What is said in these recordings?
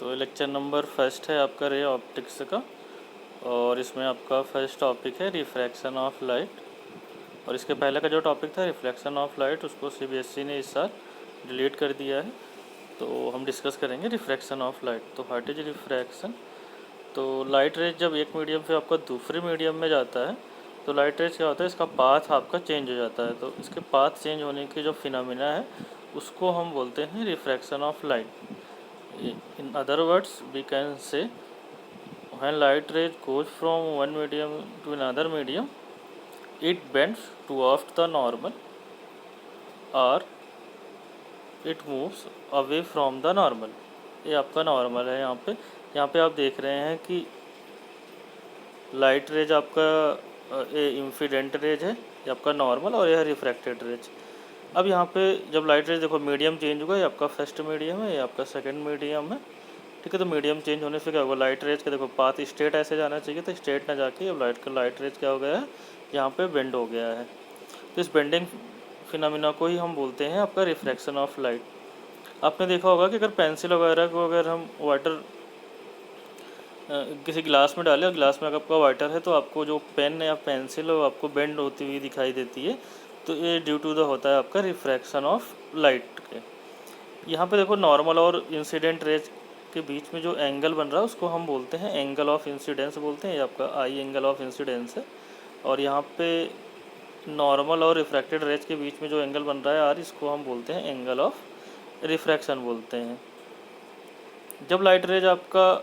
तो lecture number first है आपका रे ऑप्टिक्स का, और इसमें आपका फर्स्ट टॉपिक है रिफ्रैक्शन ऑफ लाइट। और इसके पहले का जो टॉपिक था रिफ्लेक्शन ऑफ लाइट, उसको सीबीएसई ने इस साल डिलीट कर दिया है। तो हम डिस्कस करेंगे रिफ्रैक्शन ऑफ लाइट। तो व्हाट इज रिफ्रैक्शन? तो लाइट रेज जब एक मीडियम से आपका दूसरे मीडियम में जाता है तो लाइट रेज क्या होता है, इसका पाथ आपका चेंज हो जाता है। तो इसके पाथ चेंज होने के जो फिनोमिना है उसको हम बोलते हैं refraction of light. In other words, we can say when light rays goes from one medium to another medium, it bends towards the normal or it moves away from the normal। ये आपका normal है। यहाँ पे आप देख रहे हैं कि लाइट रेज आपका ये इंसिडेंट रेज है, ये आपका नॉर्मल, और यह रिफ्रैक्टेड रेज। अब यहाँ पे जब लाइट रेज देखो मीडियम चेंज होगा, ये आपका फर्स्ट मीडियम है, ये आपका सेकंड मीडियम है, ठीक है। तो मीडियम चेंज होने से क्या होगा, लाइट रेज का देखो पाथ स्ट्रेट ऐसे जाना चाहिए, तो स्ट्रेट ना जाके अब लाइट रेज क्या हो गया है, यहाँ पे बेंड हो गया है। तो इस बेंडिंग फिनोमिना को ही हम बोलते हैं आपका रिफ्रैक्शन ऑफ लाइट। आपने देखा होगा कि अगर पेंसिल वगैरह को अगर हम वाटर किसी ग्लास में डालें और ग्लास में अगर आपका वाटर है तो आपको जो पेन या पेंसिल हो आपको बेंड होती हुई दिखाई देती है। तो ये ड्यू टू द होता है आपका रिफ्रैक्शन ऑफ लाइट के। यहाँ पे देखो नॉर्मल और इंसिडेंट रेज के बीच में जो एंगल बन रहा है उसको हम बोलते हैं एंगल ऑफ इंसिडेंस बोलते हैं। ये आपका आई एंगल ऑफ इंसिडेंस है। और यहाँ पे नॉर्मल और रिफ्रैक्टेड रेज के बीच में जो एंगल बन रहा है आर, इसको हम बोलते हैं एंगल ऑफ रिफ्रैक्शन बोलते हैं। जब लाइट रेज आपका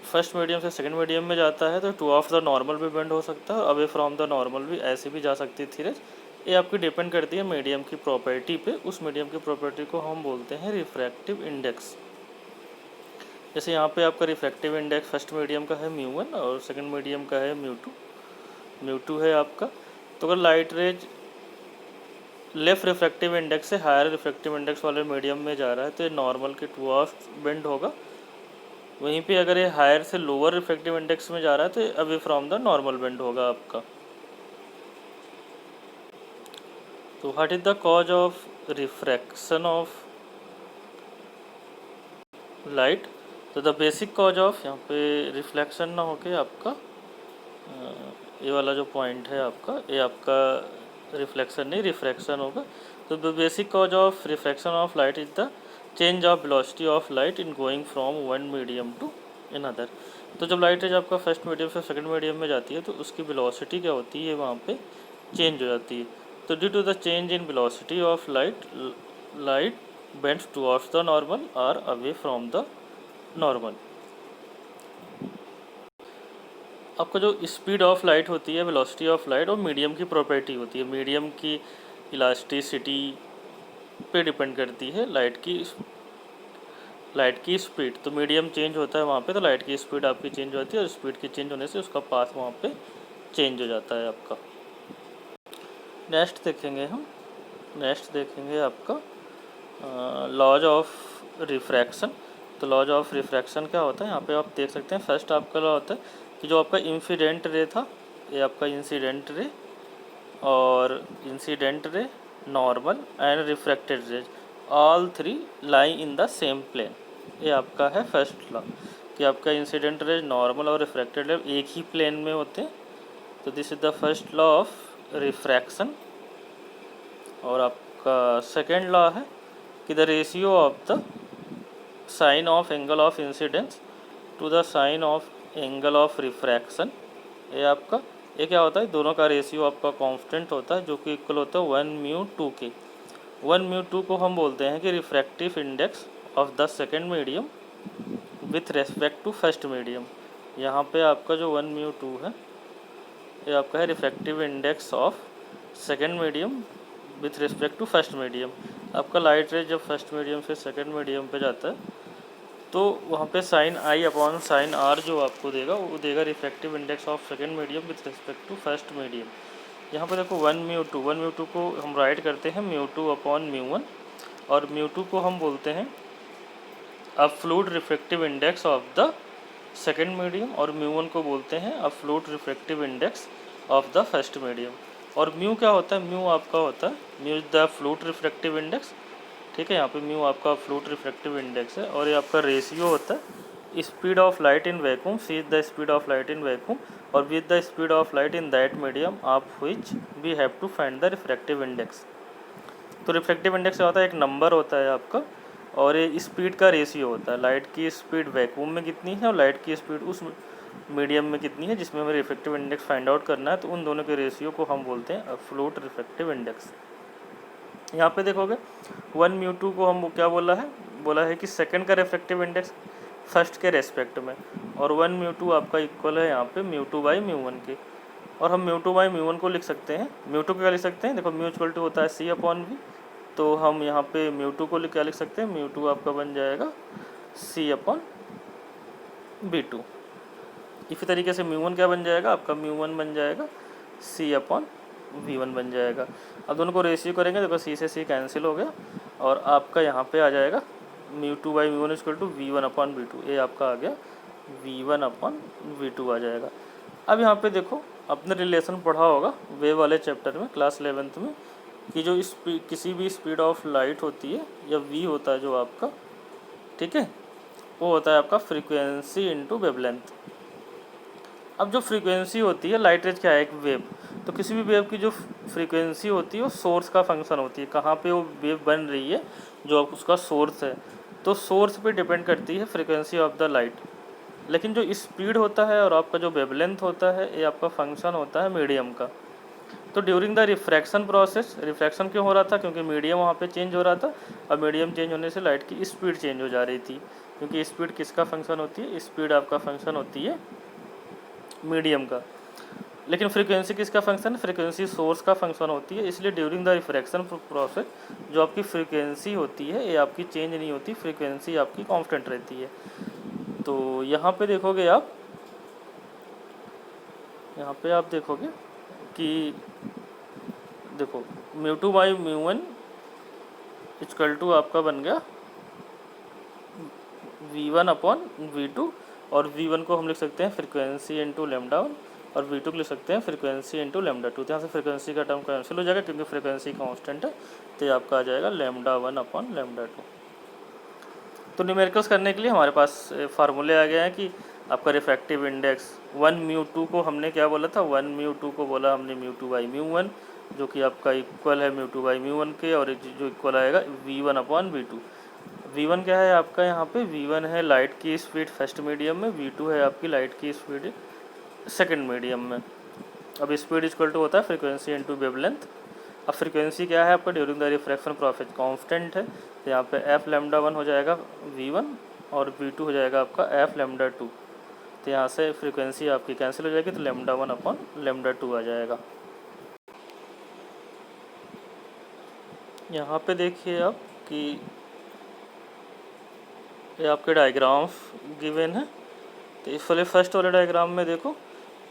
फर्स्ट मीडियम से सेकंड मीडियम में जाता है तो टू ऑफ द नॉर्मल भी बेंड हो सकता है और अवे फ्रॉम द नॉर्मल भी ऐसे भी जा सकती थी रेज। ये आपकी डिपेंड करती है मीडियम की प्रॉपर्टी पे। उस मीडियम की प्रॉपर्टी को हम बोलते हैं रिफ्रैक्टिव इंडेक्स। जैसे यहाँ पे आपका रिफ्रैक्टिव इंडेक्स फर्स्ट मीडियम का है μ1 और सेकंड मीडियम का है μ2 है आपका। तो अगर light rays left refractive index से हायर रिफ्रैक्टिव इंडेक्स वाले मीडियम में जा रहा है तो ये नॉर्मल के टू ऑफ बेंड होगा। वहीं पे अगर ये हायर से लोअर रिफ्रैक्टिव इंडेक्स में जा रहा है तो away from the normal bend होगा आपका। तो what is the cause of refraction of light? तो द बेसिक कॉज ऑफ, यहाँ पे रिफ्लेक्शन ना होके आपका ये वाला जो पॉइंट है आपका, ये आपका रिफ्लेक्शन नहीं रिफ्रैक्शन होगा। तो the basic cause of refraction of light is the change of velocity of light in going from one medium to another. तो जब लाइट रेज आपका फर्स्ट मीडियम से सेकंड मीडियम में जाती है तो उसकी वेलोसिटी क्या होती है, वहाँ पे चेंज हो जाती है। तो due to the change in velocity of light bends towards the normal और अवे फ्रॉम द नॉर्मल। आपका जो स्पीड ऑफ लाइट होती है, वेलोसिटी ऑफ लाइट, और मीडियम की प्रॉपर्टी होती है। मीडियम की इलास्टिसिटी पे डिपेंड करती है लाइट की स्पीड। तो मीडियम चेंज होता है वहाँ पे तो लाइट की स्पीड आपकी चेंज होती है और स्पीड की चेंज होने से उसका पाथ वहाँ पे चेंज हो जाता है आपका। नेक्स्ट देखेंगे आपका लॉज ऑफ रिफ्रैक्शन। तो लॉज ऑफ रिफ्रैक्शन क्या होता है, यहाँ पे आप देख सकते हैं। फर्स्ट आपका लॉ होता है कि जो आपका इंसिडेंट रे था, ये आपका इंसिडेंट रे और incident ray, normal and refracted rays, all three lie in the same plane. ये आपका है फर्स्ट लॉ कि आपका इंसिडेंट रेज, नॉर्मल और रिफ्रैक्टेड रेज एक ही प्लेन में होते हैं। तो this is the first law of refraction. और आपका सेकेंड लॉ है कि the ratio of the sine of angle of incidence to the sine of angle of refraction. ये क्या होता है, दोनों का रेशियो आपका कांस्टेंट होता है जो कि इक्वल होता है 1μ2 के। 1μ2 को हम बोलते हैं कि refractive index of the second medium with respect to first medium. यहाँ पे आपका जो 1μ2 है ये आपका है refractive index of second medium with respect to first medium. आपका लाइट रेज जब फर्स्ट मीडियम से सेकेंड मीडियम पे जाता है तो वहाँ पे sine i upon sine r जो आपको देगा वो देगा refractive index of second medium with respect to first medium. यहाँ पे देखो 1μ2 को हम राइट करते हैं μ2 अपॉन μ1, और μ2 को हम बोलते हैं absolute refractive index of the second medium, और μ1 को बोलते हैं absolute refractive index of the first medium. और म्यू क्या होता है, म्यू आपका होता है mu is the flute refractive index, ठीक है। यहाँ पे म्यू आपका फ्लूट रिफ्रैक्टिव इंडेक्स है और ये आपका रेशियो होता है speed of light in vacuum, C is the speed of light in vacuum और with the speed of light in that medium of which we have to find the refractive index. तो refractive index क्या होता है, एक number होता है आपका और ये स्पीड का रेशियो होता है, लाइट की स्पीड वैक्यूम में कितनी है और लाइट की स्पीड उस मीडियम में कितनी है जिसमें हमें रिफ्रैक्टिव इंडेक्स फाइंड आउट करना है। तो उन दोनों के रेशियो को हम बोलते हैं एब्सोल्यूट रिफ्रैक्टिव इंडेक्स। यहाँ पे देखोगे 1 म्यू 2 को हम क्या बोला है कि सेकंड का रिफ्रैक्टिव इंडेक्स फर्स्ट के रेस्पेक्ट में, और 1 म्यू 2 आपका इक्वल है यहाँ पे म्यू 2 बाई म्यू 1 के। और हम म्यू 2 बाई म्यू 1 को लिख सकते हैं, म्यू 2 को क्या लिख सकते हैं, देखो म्यू इक्वल टू होता है सी अपॉन वी, तो हम यहाँ पे म्यू 2 को क्या लिख सकते हैं, म्यू 2 आपका बन जाएगा सी अपॉन बी 2। इसी तरीके से म्यू 1 क्या बन जाएगा, आपका म्यू 1 बन जाएगा सी अपॉन वी 1 बन जाएगा। अब दोनों को रेशियो करेंगे, देखो सी से सी कैंसिल हो गया और आपका यहाँ पे आ जाएगा mu 2 by mu 1 equal to v 1 upon v 2, ये आपका आ गया वी 1 अपॉन वी 2 आ जाएगा। अब यहाँ पे देखो आपने रिलेशन पढ़ा होगा वेव वाले चैप्टर में क्लास 11th में कि जो किसी भी स्पीड ऑफ लाइट होती है या वी होता है जो आपका, ठीक है, वो होता है आपका फ्रीक्वेंसी इंटू वेवलेंथ। अब जो फ्रीक्वेंसी होती है, लाइट रेज क्या है, एक वेव, तो किसी भी वेव की जो फ्रीक्वेंसी होती है वो सोर्स का फंक्शन होती है, कहाँ पे वो वेव बन रही है जो उसका सोर्स है, तो सोर्स पे डिपेंड करती है फ्रीक्वेंसी ऑफ द लाइट। लेकिन जो स्पीड होता है और आपका जो वेवलेंथ होता है ये आपका फंक्शन होता है मीडियम का। तो during the refraction process, refraction क्यों हो रहा था, क्योंकि मीडियम वहाँ पे चेंज हो रहा था और मीडियम चेंज होने से लाइट की स्पीड चेंज हो जा रही थी, क्योंकि स्पीड किसका फंक्शन होती है, स्पीड आपका फंक्शन होती है मीडियम का। लेकिन फ्रीक्वेंसी किसका फंक्शन है, फ्रीक्वेंसी सोर्स का फंक्शन होती है। इसलिए ड्यूरिंग द रिफ्रैक्शन प्रोसेस जो आपकी फ्रीक्वेंसी होती है ये आपकी चेंज नहीं होती, फ्रीक्वेंसी आपकी कांस्टेंट रहती है। तो यहाँ पे देखोगे आप, यहाँ पे आप देखोगे कि देखो mu 2 by mu 1 equal to आपका बन गया v1 अपॉन v2 और v1 को हम लिख सकते हैं फ्रीक्वेंसी इंटू लेमडा 1 और v2 को लिख सकते हैं फ्रीक्वेंसी इंटू लेमडा 2। तो यहाँ से फ्रीक्वेंसी का टर्म कैंसिल हो जाएगा क्योंकि फ्रीक्वेंसी कांस्टेंट है, तो ये आपका आ जाएगा लेमडा 1 अपॉन लेमडा 2। तो न्यूमेरिकल्स करने के लिए हमारे पास फार्मूले आ गए हैं कि आपका रिफ्रैक्टिव इंडेक्स 1 म्यू 2 को हमने क्या बोला था, 1 म्यू 2 को बोला हमने म्यू 2 बाई म्यू 1 जो कि आपका इक्वल है म्यू 2 बाई म्यू 1 के, और जो इक्वल आएगा v1 अपॉन v2। v1 क्या है आपका, यहाँ पे v1 है लाइट की स्पीड फर्स्ट मीडियम में, v2 है आपकी लाइट की स्पीड सेकंड मीडियम में। अब स्पीड इक्वल टू होता है फ्रीक्वेंसी इंटू वेवलेंथ। अब फ्रीक्वेंसी क्या है आपका during the refraction process constant है, तो यहाँ पे एफ लेमडा 1 हो जाएगा v1 और v2 हो जाएगा आपका एफ लेमडा 2। तो यहाँ से फ्रीक्वेंसी आपकी कैंसिल हो जाएगी, तो लेमडा 1 अपॉन लेमडा 2 आ जाएगा। यहाँ पे देखिए आप कि ये आपके डायग्राम्स गिवन है। तो इस वाले फर्स्ट वाले डायग्राम में देखो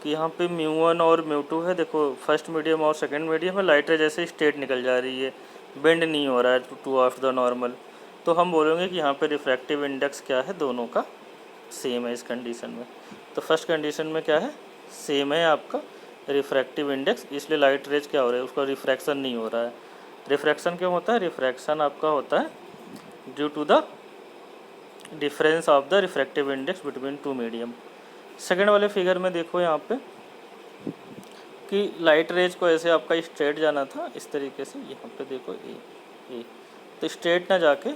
कि यहाँ पे म्यू 1 और म्यू 2 है, देखो फर्स्ट मीडियम और सेकंड मीडियम है, लाइट रे जैसे स्टेट निकल जा रही है, बेंड नहीं हो रहा है टू ऑफ द नॉर्मल। तो हम बोलेंगे कि यहाँ पे रिफ्रैक्टिव इंडेक्स क्या है, दोनों का सेम है इस कंडीशन में। तो फर्स्ट कंडीशन में क्या है, सेम है आपका रिफ्रैक्टिव इंडेक्स, इसलिए लाइट रेज क्या हो रहा है, उसका रिफ्रैक्शन नहीं हो रहा है। रिफ्रैक्शन क्यों होता है, रिफ्रैक्शन आपका होता है due to the difference of the refractive index between two medium. Second वाले फिगर में देखो यहाँ पे कि लाइट रेज को ऐसे आपका स्ट्रेट जाना था इस तरीके से, यहाँ पे देखो ए तो स्ट्रेट ना जाके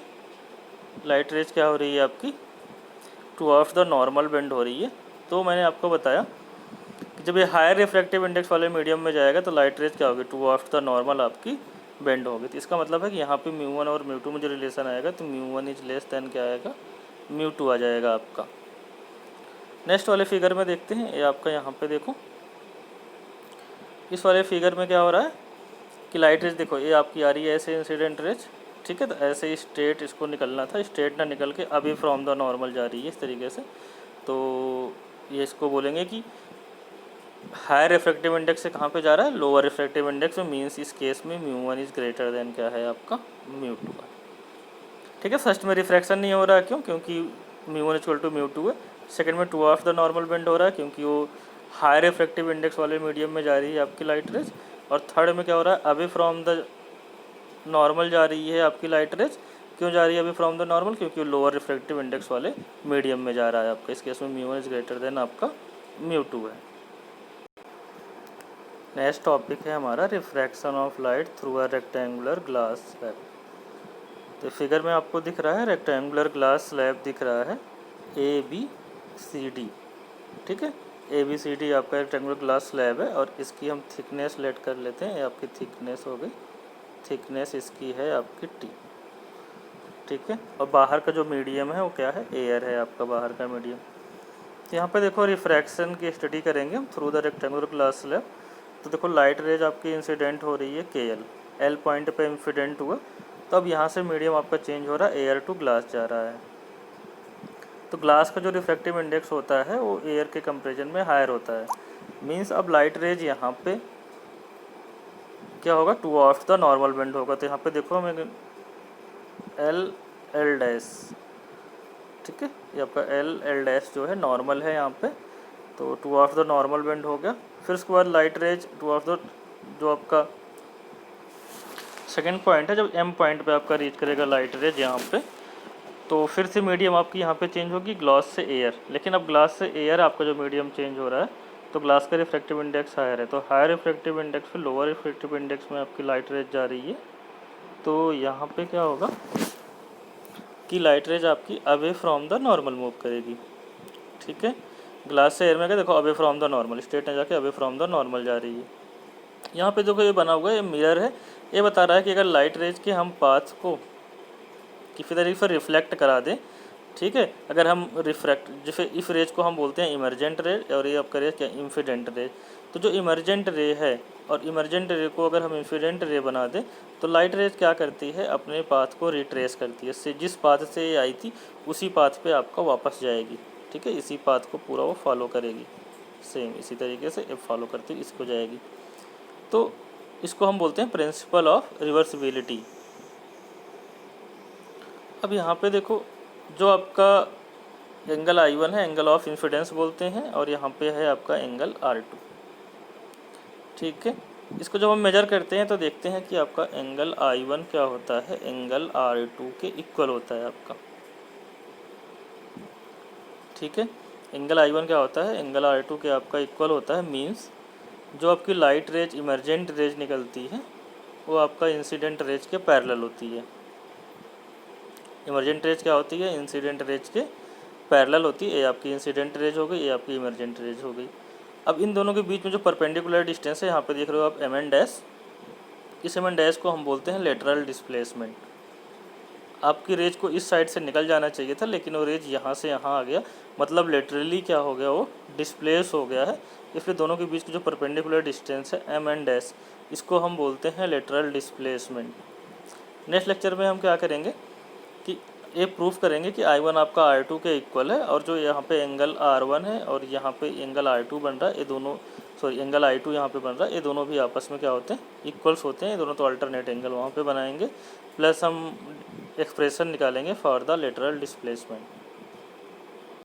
लाइट रेज क्या हो रही है आपकी two of the normal bend हो रही है। तो मैंने आपको बताया कि जब ये हायर रिफ्रैक्टिव इंडेक्स वाले मीडियम में जाएगा तो लाइट रेज क्या होगी, टू ऑफ द नॉर्मल आपकी बेंड होगी। तो इसका मतलब है कि यहाँ पे म्यू 1 और म्यू 2 में जो रिलेशन आएगा तो म्यू 1 इज लेस देन क्या आएगा, म्यू 2 आ जाएगा आपका। नेक्स्ट वाले फिगर में देखते हैं, ये आपका यहाँ पे देखो इस वाले फिगर में क्या हो रहा है कि लाइट रेज देखो ये आपकी आ रही है ऐसे इंसिडेंट रेज, ठीक है, तो ऐसे ही स्ट्रेट इसको निकलना था, स्ट्रेट ना निकल के अभी फ्रॉम द नॉर्मल जा रही है इस तरीके से। तो ये इसको बोलेंगे कि हायर रिफ्रैक्टिव इंडेक्स से कहाँ पे जा रहा है, लोअर रिफ्रैक्टिव इंडेक्स में, मीन्स इस केस में म्यू 1 इज ग्रेटर देन क्या है आपका म्यू 2 है, ठीक है। फर्स्ट में रिफ्रैक्शन नहीं हो रहा है, क्यों, क्योंकि म्यू 1 इक्वल टू म्यू 2 है। सेकंड में two of the normal bend हो रहा है क्योंकि वो हाई रिफ्रैक्टिव इंडेक्स वाले मीडियम में जा रही है आपकी लाइट रेज। और थर्ड में क्या हो रहा है, अवे फ्रॉम द नॉर्मल जा रही है आपकी लाइट रेज, क्यों जा रही है अवे फ्रॉम द नॉर्मल? क्योंकि लोअर रिफ्रैक्टिव इंडेक्स वाले मीडियम में जा रहा है आपका। इस केस में μ1 इज ग्रेटर देन आपका μ2 है। नेक्स्ट टॉपिक है हमारा refraction of light through a rectangular glass slab. तो फिगर में आपको दिख रहा है रेक्टेंगुलर ग्लास स्लैब दिख रहा है ABCD, ठीक है। ABCD आपका रेक्टेंगुलर ग्लास स्लैब है और इसकी हम थिकनेस लेट कर लेते हैं। ये आपकी थिकनेस हो गई, थिकनेस इसकी है आपकी T, ठीक है। और बाहर का जो मीडियम है वो क्या है? एयर है आपका बाहर का मीडियम। तो यहाँ पे देखो रिफ्रैक्शन की स्टडी करेंगे हम through the rectangular glass slab. तो देखो लाइट रेज आपकी इंसिडेंट हो रही है KL, L पॉइंट पे इंसिडेंट हुआ, तो अब यहाँ से मीडियम आपका चेंज हो रहा है, एयर टू ग्लास जा रहा है। तो ग्लास का जो रिफ्रैक्टिव इंडेक्स होता है वो एयर के कंपेरिजन में हायर होता है। मींस अब लाइट रेज यहाँ पे क्या होगा? टुवर्ड्स द नॉर्मल बेंड होगा। तो यहाँ पे देखो हमें L डैश, ठीक है, ये आपका L डैश जो है नॉर्मल है यहाँ पे, तो टुवर्ड्स द नॉर्मल बेंड हो गया। फिर उसके बाद लाइट रेज टुवर्ड्स द जो आपका सेकेंड पॉइंट है, जब M पॉइंट पे आपका रीच करेगा लाइट रेज यहाँ पे, तो फिर से मीडियम आपकी यहाँ पे चेंज होगी ग्लास से एयर। लेकिन अब ग्लास से एयर आपका जो मीडियम चेंज हो रहा है, तो ग्लास का रिफ्रैक्टिव इंडेक्स हायर है, तो हायर रिफ्रैक्टिव इंडेक्स पे लोअर रिफ्रैक्टिव इंडेक्स में आपकी लाइट रेज जा रही है। तो यहाँ पे क्या होगा कि लाइट रेज आपकी away from the normal move करेगी, ठीक है। ग्लास से एयर में क्या देखो away from the normal, straight में जाके अवे फ्रॉम द नॉर्मल जा रही है। यहाँ पे देखो ये बना हुआ है, ये मिरर है, ये बता रहा है कि अगर लाइट रेज के हम पाथ को किसी तरीके से रिफ्लेक्ट करा दें, ठीक है। अगर हम रिफ्रैक्ट जैसे इस रेज को हम बोलते हैं इमरजेंट रे और ये आपका रेज क्या इंसिडेंट रे। तो जो इमरजेंट रे है और इमरजेंट रे को अगर हम इंसिडेंट रे बना दें, तो लाइट रेज क्या करती है? अपने पाथ को रिट्रेस करती है, से जिस पाथ से ये आई थी उसी पाथ पे आपका वापस जाएगी, ठीक है। इसी पाथ को पूरा वो फॉलो करेगी, सेम इसी तरीके से फॉलो करती हुई इसको जाएगी। तो इसको हम बोलते हैं प्रिंसिपल ऑफ रिवर्सिबिलिटी। अब यहाँ पे देखो जो आपका एंगल I1 है, एंगल ऑफ इंसिडेंस बोलते हैं, और यहाँ पे है आपका एंगल R2, ठीक है। इसको जब हम मेजर करते हैं तो देखते हैं कि आपका एंगल I1 क्या होता है? एंगल R2 के इक्वल होता है आपका, ठीक है। एंगल I1 क्या होता है? एंगल R2 के आपका इक्वल होता है। मीन्स जो आपकी लाइट रेज इमरजेंट रेज निकलती है वो आपका इंसिडेंट रेज के पैरेलल होती है। इमरजेंट रेज क्या होती है? इंसिडेंट रेज के पैरेलल होती है। ये आपकी इंसिडेंट रेज हो गई, ये आपकी इमरजेंट रेज हो गई। अब इन दोनों के बीच में जो परपेंडिकुलर डिस्टेंस है, यहाँ पे देख रहे हो आप MN डैश, इस MN डैश को हम बोलते हैं लेटरल डिस्प्लेसमेंट। आपकी रेज को इस साइड से निकल जाना चाहिए था, लेकिन वो रेज यहाँ से यहाँ आ गया, मतलब लेटरली क्या हो गया? वो डिस्प्लेस हो गया है। इसलिए दोनों के बीच की जो परपेंडिकुलर डिस्टेंस है MN डैश, इसको हम बोलते हैं लेटरल डिस्प्लेसमेंट। नेक्स्ट लेक्चर में हम क्या करेंगे कि ये प्रूफ करेंगे कि I1 आपका R2 के इक्वल है, और जो यहाँ पे एंगल R1 है और यहाँ पे एंगल R2 बन रहा है, ये दोनों एंगल I2 यहाँ पे बन रहा है, ये दोनों भी आपस में क्या होते हैं? इक्वल्स होते हैं। ये दोनों तो अल्टरनेट एंगल वहाँ पे बनाएंगे, प्लस हम एक्सप्रेशन निकालेंगे फॉर द लेटरल डिस्प्लेसमेंट।